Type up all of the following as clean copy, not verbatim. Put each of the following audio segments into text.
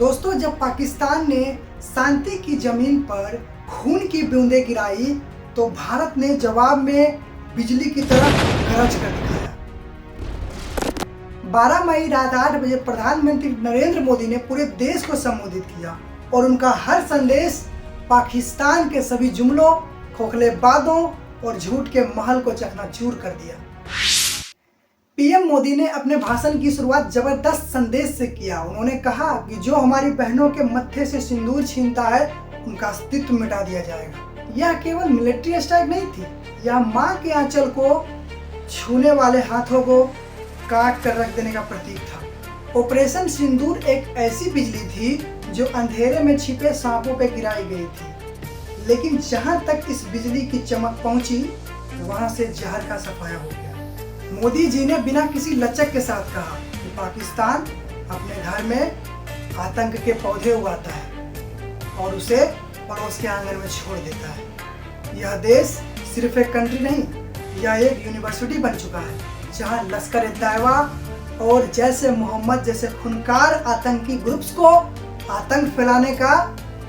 दोस्तों, जब पाकिस्तान ने शांति की जमीन पर खून की बूंदें गिराई तो भारत ने जवाब में बिजली की तरह गरज कर दिखाया। 12 मई रात 8 बजे प्रधानमंत्री नरेंद्र मोदी ने पूरे देश को संबोधित किया और उनका हर संदेश पाकिस्तान के सभी जुमलों, खोखले वादों और झूठ के महल को चकनाचूर कर दिया। पीएम मोदी ने अपने भाषण की शुरुआत जबरदस्त संदेश से किया। उन्होंने कहा कि जो हमारी बहनों के मत्थे से सिंदूर छीनता है उनका अस्तित्व मिटा दिया जाएगा। यह केवल मिलिट्री स्ट्राइक नहीं थी, यह मां के आंचल को छूने वाले हाथों को काट कर रख देने का प्रतीक था। ऑपरेशन सिंदूर एक ऐसी बिजली थी जो अंधेरे में छिपे सांपों पर गिराई गई थी, लेकिन जहां तक इस बिजली की चमक पहुंची वहां से जहर का सफाया हो गया। मोदी जी ने बिना किसी लचक के साथ कहा कि पाकिस्तान अपने घर में आतंक के पौधे उगाता है और उसे पड़ोस के आंगन में छोड़ देता है। यह देश सिर्फ एक कंट्री नहीं, यह एक यूनिवर्सिटी बन चुका है जहां लश्कर-ए-तैयबा और जैसे मोहम्मद जैसे खूंखार आतंकी ग्रुप्स को आतंक फैलाने का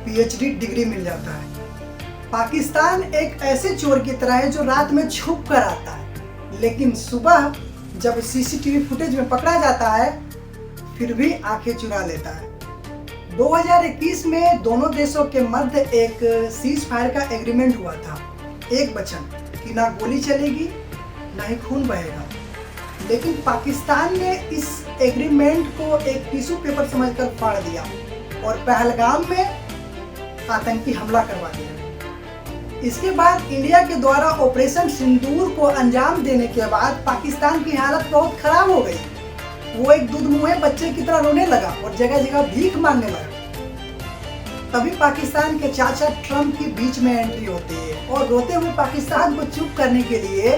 पीएचडी डिग्री मिल जाता है। पाकिस्तान एक ऐसे चोर की तरह है जो रात में छुप कर आता है, लेकिन सुबह जब सीसीटीवी फुटेज में पकड़ा जाता है फिर भी आंखें चुरा लेता है। 2021 में दोनों देशों के मध्य एक सीज फायर का एग्रीमेंट हुआ था, एक वचन कि ना गोली चलेगी ना ही खून बहेगा। लेकिन पाकिस्तान ने इस एग्रीमेंट को एक टिश्यू पेपर समझकर फाड़ दिया और पहलगाम में आतंकी हमला करवा दिया। इसके बाद इंडिया के द्वारा ऑपरेशन सिंदूर को अंजाम देने के बाद पाकिस्तान की हालत बहुत खराब हो गई। वो एक दूधमुहे बच्चे की तरह रोने लगा और जगह जगह भीख मांगने लगा। तभी पाकिस्तान के चाचा ट्रंप की बीच में एंट्री होती है और रोते हुए पाकिस्तान को चुप करने के लिए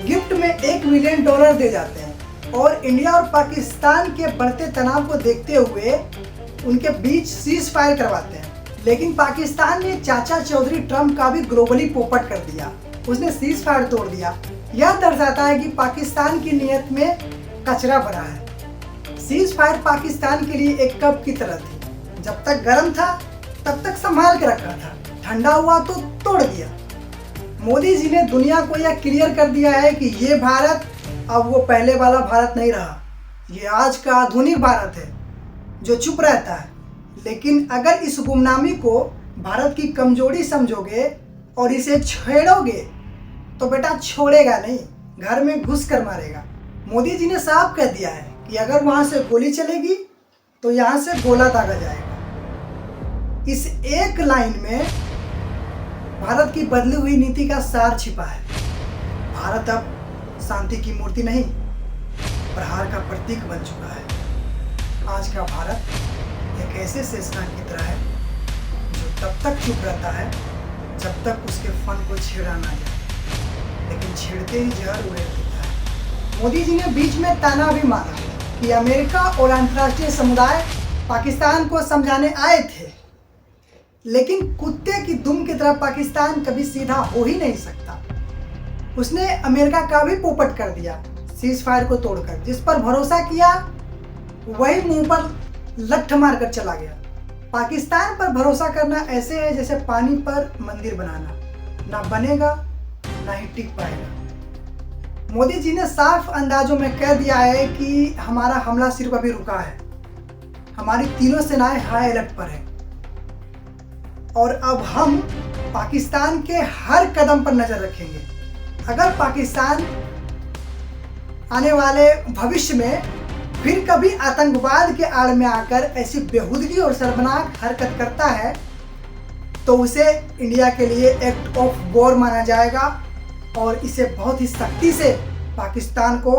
गिफ्ट में $1 मिलियन दे जाते हैं और इंडिया और पाकिस्तान के बढ़ते तनाव को देखते हुए उनके बीच सीज फायर करवाते हैं। लेकिन पाकिस्तान ने चाचा चौधरी ट्रंप का भी ग्लोबली पोपट कर दिया, उसने सीज फायर तोड़ दिया। यह दर्शाता है कि पाकिस्तान की नीयत में कचरा भरा है। सीज फायर पाकिस्तान के लिए एक कप की तरह थी, जब तक गर्म था तब तक संभाल के रखा था, ठंडा हुआ तो तोड़ दिया। मोदी जी ने दुनिया को यह क्लियर कर दिया है कि ये भारत अब वो पहले वाला भारत नहीं रहा, ये आज का आधुनिक भारत है जो चुप रहता है। लेकिन अगर इस गुमनामी को भारत की कमजोरी समझोगे और इसे छेड़ोगे तो बेटा छोड़ेगा नहीं, घर में घुस कर मारेगा। मोदी जी ने साफ कह दिया है कि अगर वहां से गोली चलेगी तो यहां से गोला दागा जाएगा। इस एक लाइन में भारत की बदली हुई नीति का सार छिपा है। भारत अब शांति की मूर्ति नहीं, प्रहार का प्रतीक बन चुका है। आज का भारत एक ऐसे शेषनाग की तरह है जो तब तक चुप रहता है जब तक उसके फन को छेड़ा ना जाए, लेकिन छेड़ते ही जहर उड़े देता है। मोदी जी ने बीच में ताना भी मारा कि अमेरिका और अंतर्राष्ट्रीय समुदाय पाकिस्तान को समझाने आए थे, लेकिन कुत्ते की दुम की तरह पाकिस्तान कभी सीधा हो ही नहीं सकता। उसने अमेरिका का भी पोपट कर दिया सीज फायर को तोड़कर। जिस पर भरोसा किया वही मुंह पर लठ मार कर चला गया। पाकिस्तान पर भरोसा करना ऐसे है जैसे पानी पर मंदिर बनाना, ना बनेगा ना ही टिक पाएगा। मोदी जी ने साफ अंदाजों में कह दिया है कि हमारा हमला सिर्फ अभी रुका है, हमारी तीनों सेनाएं हाई अलर्ट पर है और अब हम पाकिस्तान के हर कदम पर नजर रखेंगे। अगर पाकिस्तान आने वाले भविष्य में फिर कभी आतंकवाद के आड़ में आकर ऐसी बेहूदगी और शर्मनाक हरकत करता है तो उसे इंडिया के लिए एक्ट ऑफ वॉर माना जाएगा और इसे बहुत ही सख्ती से पाकिस्तान को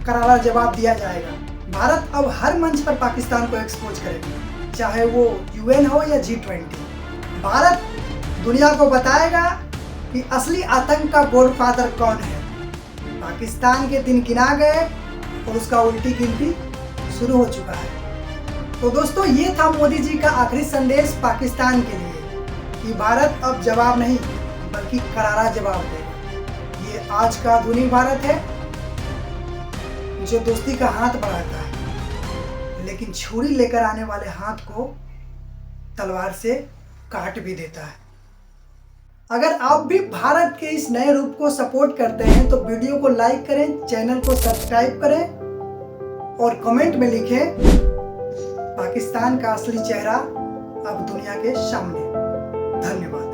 करारा जवाब दिया जाएगा। भारत अब हर मंच पर पाकिस्तान को एक्सपोज करेगा, चाहे वो UN हो या G20। भारत दुनिया को बताएगा कि असली आतंक का गॉडफादर कौन है। पाकिस्तान के दिन गिना गए और उसका उल्टी गिनती शुरू हो चुका है। तो दोस्तों, ये था मोदी जी का आखिरी संदेश पाकिस्तान के लिए कि भारत अब जवाब नहीं बल्कि करारा जवाब देगा। ये आज का आधुनिक भारत है जो दोस्ती का हाथ बढ़ाता है, लेकिन छुरी लेकर आने वाले हाथ को तलवार से काट भी देता है। अगर आप भी भारत के इस नए रूप को सपोर्ट करते हैं तो वीडियो को लाइक करें, चैनल को सब्सक्राइब करें और कमेंट में लिखें पाकिस्तान का असली चेहरा अब दुनिया के सामने। धन्यवाद।